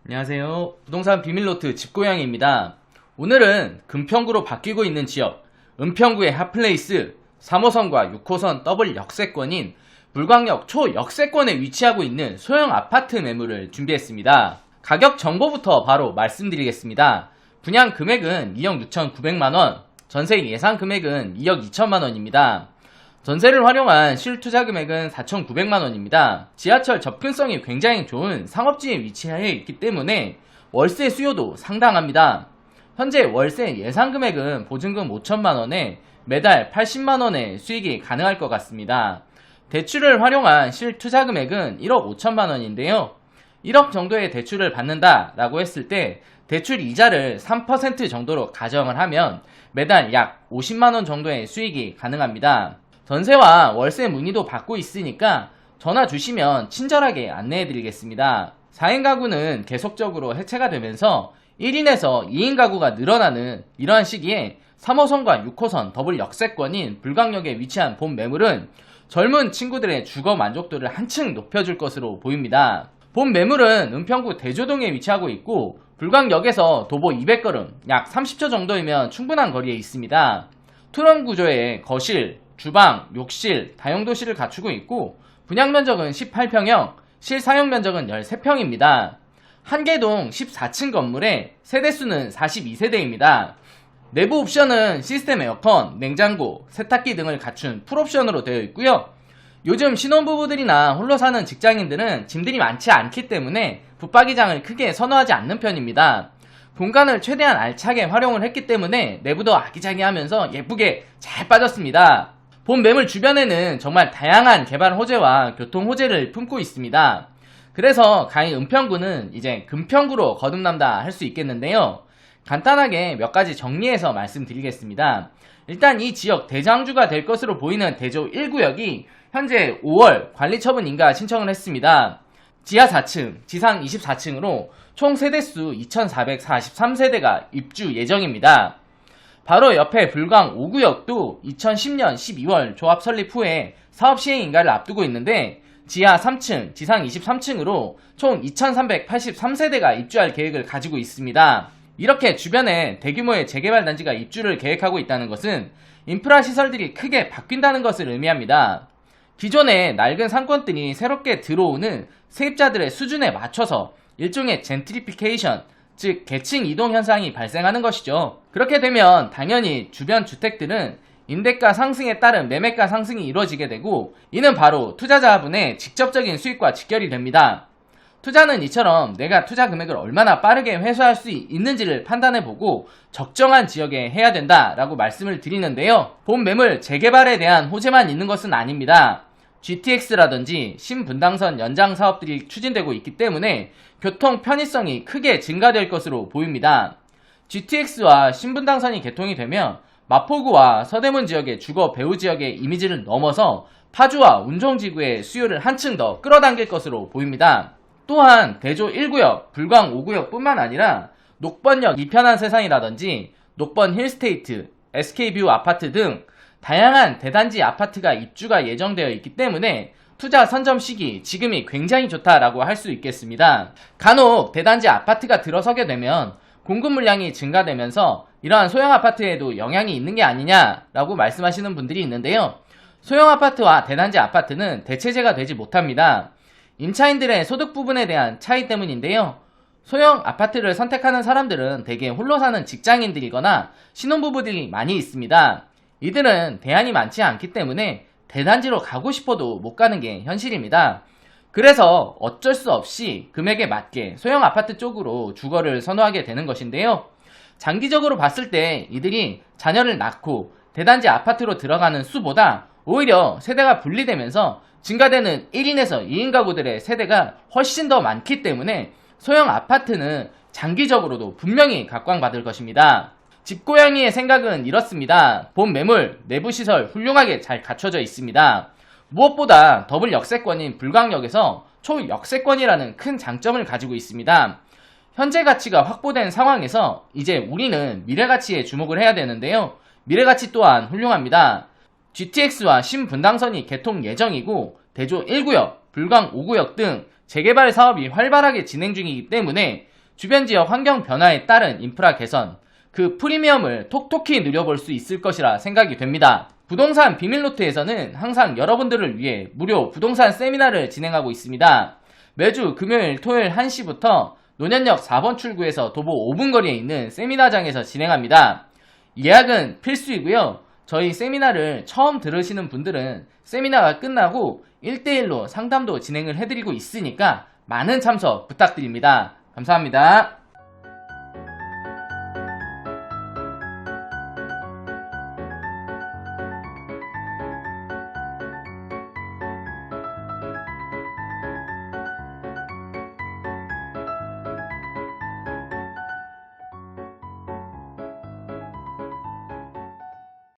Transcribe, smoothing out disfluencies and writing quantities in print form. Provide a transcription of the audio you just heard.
안녕하세요. 부동산 비밀노트 집고양이입니다. 오늘은 금평구로 바뀌고 있는 지역, 은평구의 핫플레이스 3호선과 6호선 더블 역세권인 불광역 초역세권에 위치하고 있는 소형 아파트 매물을 준비했습니다. 가격 정보부터 바로 말씀드리겠습니다. 분양 금액은 2억 6,900만원, 전세 예상 금액은 2억 2천만원입니다. 전세를 활용한 실투자 금액은 4,900만원입니다. 지하철 접근성이 굉장히 좋은 상업지에 위치해 있기 때문에 월세 수요도 상당합니다. 현재 월세 예상 금액은 보증금 5천만원에 매달 80만원의 수익이 가능할 것 같습니다. 대출을 활용한 실투자 금액은 1억 5천만원인데요. 1억 정도의 대출을 받는다라고 했을 때 대출 이자를 3% 정도로 가정을 하면 매달 약 50만원 정도의 수익이 가능합니다. 전세와 월세 문의도 받고 있으니까 전화 주시면 친절하게 안내해 드리겠습니다. 4인 가구는 계속적으로 해체가 되면서 1인에서 2인 가구가 늘어나는 이러한 시기에 3호선과 6호선 더블 역세권인 불광역에 위치한 본 매물은 젊은 친구들의 주거 만족도를 한층 높여줄 것으로 보입니다. 본 매물은 은평구 대조동에 위치하고 있고 불광역에서 도보 200걸음 약 30초 정도이면 충분한 거리에 있습니다. 투룸 구조의 거실, 주방, 욕실, 다용도실을 갖추고 있고 분양 면적은 18평형, 실사용 면적은 13평입니다. 한개동 14층 건물에 세대수는 42세대입니다. 내부 옵션은 시스템 에어컨, 냉장고, 세탁기 등을 갖춘 풀옵션으로 되어 있고요. 요즘 신혼부부들이나 홀로 사는 직장인들은 짐들이 많지 않기 때문에 붙박이장을 크게 선호하지 않는 편입니다. 공간을 최대한 알차게 활용을 했기 때문에 내부도 아기자기하면서 예쁘게 잘 빠졌습니다. 본 매물 주변에는 정말 다양한 개발 호재와 교통 호재를 품고 있습니다. 그래서 가히 은평구는 이제 금평구로 거듭난다 할 수 있겠는데요. 간단하게 몇 가지 정리해서 말씀드리겠습니다. 일단 이 지역 대장주가 될 것으로 보이는 대조 1구역이 현재 5월 관리처분 인가 신청을 했습니다. 지하 4층, 지상 24층으로 총 세대수 2,443세대가 입주 예정입니다. 바로 옆에 불광 5구역도 2010년 12월 조합 설립 후에 사업 시행 인가를 앞두고 있는데 지하 3층, 지상 23층으로 총 2,383세대가 입주할 계획을 가지고 있습니다. 이렇게 주변에 대규모의 재개발 단지가 입주를 계획하고 있다는 것은 인프라 시설들이 크게 바뀐다는 것을 의미합니다. 기존의 낡은 상권들이 새롭게 들어오는 세입자들의 수준에 맞춰서 일종의 젠트리피케이션, 즉 계층 이동 현상이 발생하는 것이죠. 그렇게 되면 당연히 주변 주택들은 임대가 상승에 따른 매매가 상승이 이루어지게 되고 이는 바로 투자자분의 직접적인 수익과 직결이 됩니다. 투자는 이처럼 내가 투자 금액을 얼마나 빠르게 회수할 수 있는지를 판단해보고 적정한 지역에 해야 된다라고 말씀을 드리는데요. 본 매물 재개발에 대한 호재만 있는 것은 아닙니다. GTX라든지 신분당선 연장 사업들이 추진되고 있기 때문에 교통 편의성이 크게 증가될 것으로 보입니다. GTX와 신분당선이 개통이 되면 마포구와 서대문 지역의 주거 배후 지역의 이미지를 넘어서 파주와 운종지구의 수요를 한층 더 끌어당길 것으로 보입니다. 또한 대조 1구역, 불광 5구역 뿐만 아니라 녹번역 이편한 세상이라든지 녹번 힐스테이트, SK뷰 아파트 등 다양한 대단지 아파트가 입주가 예정되어 있기 때문에 투자 선점 시기 지금이 굉장히 좋다라고 할 수 있겠습니다. 간혹 대단지 아파트가 들어서게 되면 공급 물량이 증가되면서 이러한 소형 아파트에도 영향이 있는 게 아니냐라고 말씀하시는 분들이 있는데요. 소형 아파트와 대단지 아파트는 대체제가 되지 못합니다. 임차인들의 소득 부분에 대한 차이 때문인데요. 소형 아파트를 선택하는 사람들은 대개 홀로 사는 직장인들이거나 신혼부부들이 많이 있습니다. 이들은 대안이 많지 않기 때문에 대단지로 가고 싶어도 못 가는 게 현실입니다. 그래서 어쩔 수 없이 금액에 맞게 소형 아파트 쪽으로 주거를 선호하게 되는 것인데요. 장기적으로 봤을 때 이들이 자녀를 낳고 대단지 아파트로 들어가는 수보다 오히려 세대가 분리되면서 증가되는 1인에서 2인 가구들의 세대가 훨씬 더 많기 때문에 소형 아파트는 장기적으로도 분명히 각광받을 것입니다. 집고양이의 생각은 이렇습니다. 본 매물, 내부시설 훌륭하게 잘 갖춰져 있습니다. 무엇보다 더블 역세권인 불광역에서 초역세권이라는 큰 장점을 가지고 있습니다. 현재 가치가 확보된 상황에서 이제 우리는 미래 가치에 주목을 해야 되는데요. 미래 가치 또한 훌륭합니다. GTX와 신분당선이 개통 예정이고 대조 1구역, 불광 5구역 등 재개발 사업이 활발하게 진행 중이기 때문에 주변 지역 환경 변화에 따른 인프라 개선, 그 프리미엄을 톡톡히 누려볼 수 있을 것이라 생각이 됩니다. 부동산 비밀노트에서는 항상 여러분들을 위해 무료 부동산 세미나를 진행하고 있습니다. 매주 금요일, 토요일 1시부터 논현역 4번 출구에서 도보 5분 거리에 있는 세미나장에서 진행합니다. 예약은 필수이고요. 저희 세미나를 처음 들으시는 분들은 세미나가 끝나고 1대1로 상담도 진행을 해드리고 있으니까 많은 참석 부탁드립니다. 감사합니다.